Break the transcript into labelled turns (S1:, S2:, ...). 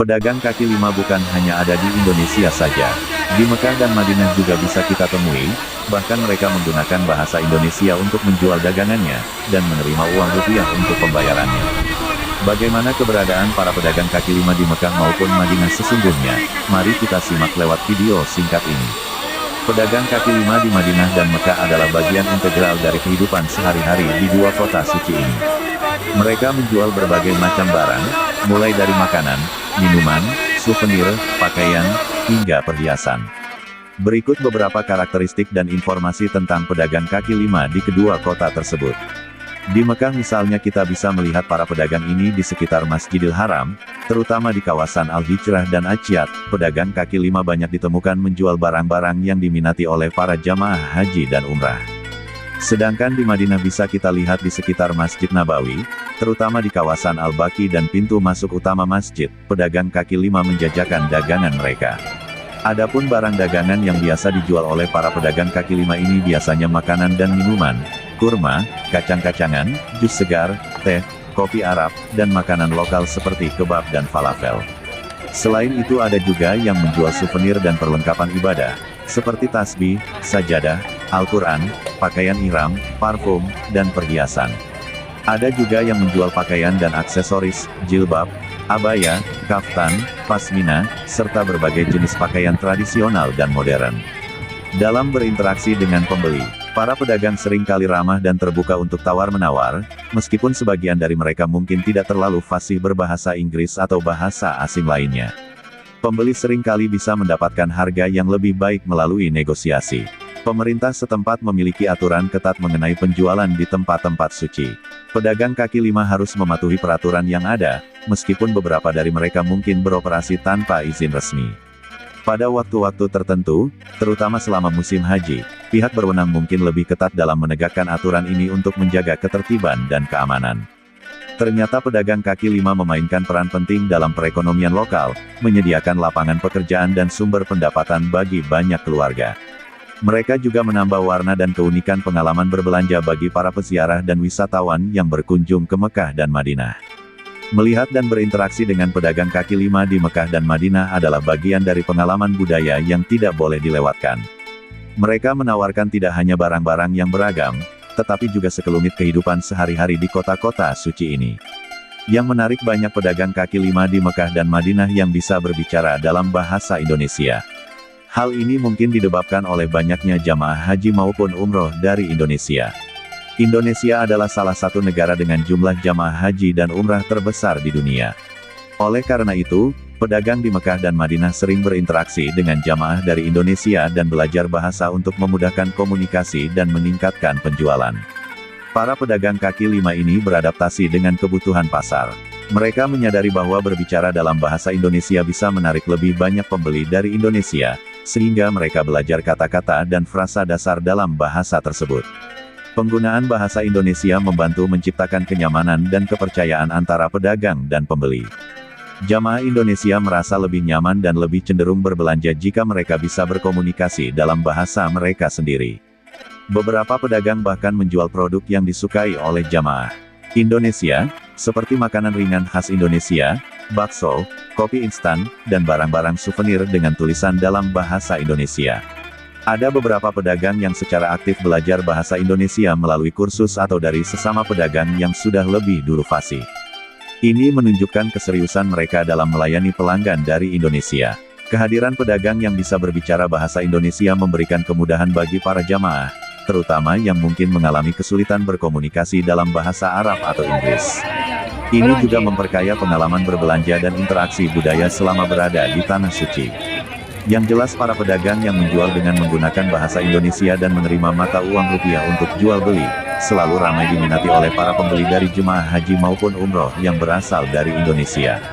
S1: Pedagang kaki lima bukan hanya ada di Indonesia saja. Di Mekah dan Madinah juga bisa kita temui, bahkan mereka menggunakan bahasa Indonesia untuk menjual dagangannya, dan menerima uang rupiah untuk pembayarannya. Bagaimana keberadaan para pedagang kaki lima di Mekah maupun Madinah sesungguhnya? Mari kita simak lewat video singkat ini. Pedagang kaki lima di Madinah dan Mekah adalah bagian integral dari kehidupan sehari-hari di dua kota suci ini. Mereka menjual berbagai macam barang, mulai dari makanan, minuman, souvenir, pakaian, hingga perhiasan. Berikut beberapa karakteristik dan informasi tentang pedagang kaki lima di kedua kota tersebut. Di Mekah misalnya kita bisa melihat para pedagang ini di sekitar Masjidil Haram, terutama di kawasan Al-Hijrah dan Akyat. Pedagang kaki lima banyak ditemukan menjual barang-barang yang diminati oleh para jamaah haji dan umrah. Sedangkan di Madinah bisa kita lihat di sekitar Masjid Nabawi, terutama di kawasan Al-Baqi dan pintu masuk utama masjid, pedagang kaki lima menjajakan dagangan mereka. Adapun barang dagangan yang biasa dijual oleh para pedagang kaki lima ini biasanya makanan dan minuman, kurma, kacang-kacangan, jus segar, teh, kopi Arab, dan makanan lokal seperti kebab dan falafel. Selain itu ada juga yang menjual souvenir dan perlengkapan ibadah, seperti tasbih, sajadah, Al-Quran, pakaian ihram, parfum, dan perhiasan. Ada juga yang menjual pakaian dan aksesoris, jilbab, abaya, kaftan, pasmina, serta berbagai jenis pakaian tradisional dan modern. Dalam berinteraksi dengan pembeli, para pedagang seringkali ramah dan terbuka untuk tawar-menawar, meskipun sebagian dari mereka mungkin tidak terlalu fasih berbahasa Inggris atau bahasa asing lainnya. Pembeli seringkali bisa mendapatkan harga yang lebih baik melalui negosiasi. Pemerintah setempat memiliki aturan ketat mengenai penjualan di tempat-tempat suci. Pedagang kaki lima harus mematuhi peraturan yang ada, meskipun beberapa dari mereka mungkin beroperasi tanpa izin resmi. Pada waktu-waktu tertentu, terutama selama musim haji, pihak berwenang mungkin lebih ketat dalam menegakkan aturan ini untuk menjaga ketertiban dan keamanan. Ternyata pedagang kaki lima memainkan peran penting dalam perekonomian lokal, menyediakan lapangan pekerjaan dan sumber pendapatan bagi banyak keluarga. Mereka juga menambah warna dan keunikan pengalaman berbelanja bagi para peziarah dan wisatawan yang berkunjung ke Mekah dan Madinah. Melihat dan berinteraksi dengan pedagang kaki lima di Mekah dan Madinah adalah bagian dari pengalaman budaya yang tidak boleh dilewatkan. Mereka menawarkan tidak hanya barang-barang yang beragam, tetapi juga sekelumit kehidupan sehari-hari di kota-kota suci ini. Yang menarik banyak pedagang kaki lima di Mekah dan Madinah yang bisa berbicara dalam bahasa Indonesia. Hal ini mungkin disebabkan oleh banyaknya jamaah haji maupun umroh dari Indonesia. Indonesia adalah salah satu negara dengan jumlah jamaah haji dan umrah terbesar di dunia. Oleh karena itu, pedagang di Mekah dan Madinah sering berinteraksi dengan jamaah dari Indonesia dan belajar bahasa untuk memudahkan komunikasi dan meningkatkan penjualan. Para pedagang kaki lima ini beradaptasi dengan kebutuhan pasar. Mereka menyadari bahwa berbicara dalam bahasa Indonesia bisa menarik lebih banyak pembeli dari Indonesia, sehingga mereka belajar kata-kata dan frasa dasar dalam bahasa tersebut. Penggunaan bahasa Indonesia membantu menciptakan kenyamanan dan kepercayaan antara pedagang dan pembeli. Jamaah Indonesia merasa lebih nyaman dan lebih cenderung berbelanja jika mereka bisa berkomunikasi dalam bahasa mereka sendiri. Beberapa pedagang bahkan menjual produk yang disukai oleh jamaah Indonesia, seperti makanan ringan khas Indonesia, bakso, kopi instan, dan barang-barang souvenir dengan tulisan dalam bahasa Indonesia. Ada beberapa pedagang yang secara aktif belajar bahasa Indonesia melalui kursus atau dari sesama pedagang yang sudah lebih dulu fasih. Ini menunjukkan keseriusan mereka dalam melayani pelanggan dari Indonesia. Kehadiran pedagang yang bisa berbicara bahasa Indonesia memberikan kemudahan bagi para jamaah, terutama yang mungkin mengalami kesulitan berkomunikasi dalam bahasa Arab atau Inggris. Ini juga memperkaya pengalaman berbelanja dan interaksi budaya selama berada di Tanah Suci. Yang jelas para pedagang yang menjual dengan menggunakan bahasa Indonesia dan menerima mata uang rupiah untuk jual beli, selalu ramai diminati oleh para pembeli dari jemaah haji maupun umroh yang berasal dari Indonesia.